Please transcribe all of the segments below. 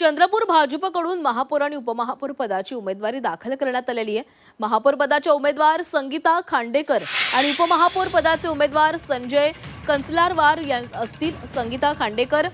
चंद्रपूर भाजपकडून महापौर आणि उपमहापौर पदाची उमेदवारी दाखल करण्यात आलेली आहे। महापौर पदाच्या उमेदवार संगीता खांडेकर आणि उपमहापौर पदाचे उमेदवार संजय कंचलारवार असतील। संगीता खांडेकर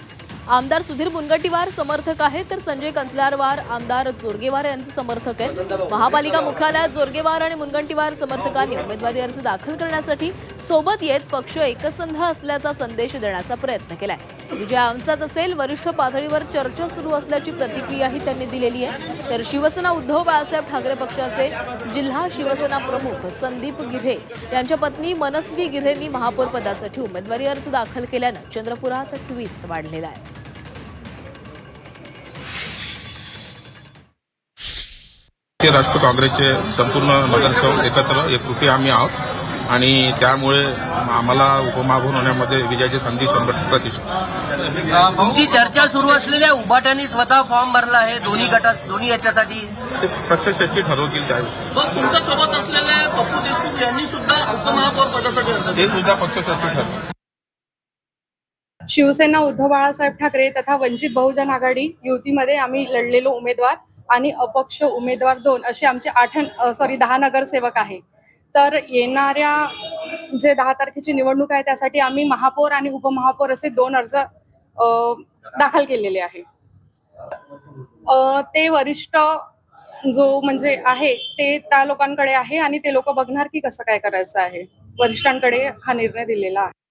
आमदार सुधीर मुनगंटीवार समर्थक आहेत, तर संजय कंचलारवार आमदार जोरगेवार यांचे समर्थक आहेत। महापालिका मुख्यालयात जोरगेवार आणि मुनगंटीवार समर्थकांनी उमेदवारी अर्ज दाखल करण्यासाठी सोबत येत पक्ष एकसंध असल्याचा संदेश देण्याचा प्रयत्न केलाय। विजय आमचाच असेल, वरिष्ठ पातळीवर चर्चा सुरू असल्याची प्रतिक्रियाही त्यांनी दिलेली आहे। तर शिवसेना उद्धव बाळासाहेब ठाकरे पक्षाचे जिल्हा शिवसेना प्रमुख संदीप गिऱ्हे यांच्या पत्नी मनस्वी गिऱ्हेंनी महापौर पदासाठी उमेदवारी अर्ज दाखल केल्यानं चंद्रपुरात ट्विस्ट वाढलेला आहे। राष्ट्र काँग्रेसचे संपूर्ण नगरसेवक एकत्र एकरूपी आम्ही आहोत आणि त्यामुळे आम्हाला उपमहापौर होण्यामध्ये विजयाची संधी 100%। तुमची चर्चा सुरू असलेल्या उभाट्यांनी स्वतः फॉर्म भरला आहे दोन्ही याच्यासाठी। ते पक्षश्रेष्ठी ठरवतील त्याविषयी। तुमच्या सोबत असलेले पप्पू देशमुख यांनी सुद्धा उपमहापौर पदासाठी ते सुद्धा पक्षश्रेष्ठी ठरवतील। शिवसेना उद्धव बाळासाहेब ठाकरे तथा वंचित बहुजन आघाडी युतीमध्ये आम्ही लढलेलो उमेदवार आणि अपक्ष उमेदवार 2 असे आमचे 10 नगरसेवक आहे। तर येणाऱ्या जे 10 तारखेची निवडणूक आहे त्यासाठी आम्ही महापौर आणि उपमहापौर असे 2 अर्ज दाखल केलेले आहे। ते वरिष्ठ जो म्हणजे आहे ते त्या लोकांकडे आहे आणि ते लोक बघणार की कसं काय करायचं आहे। वरिष्ठांकडे हा निर्णय दिलेला आहे।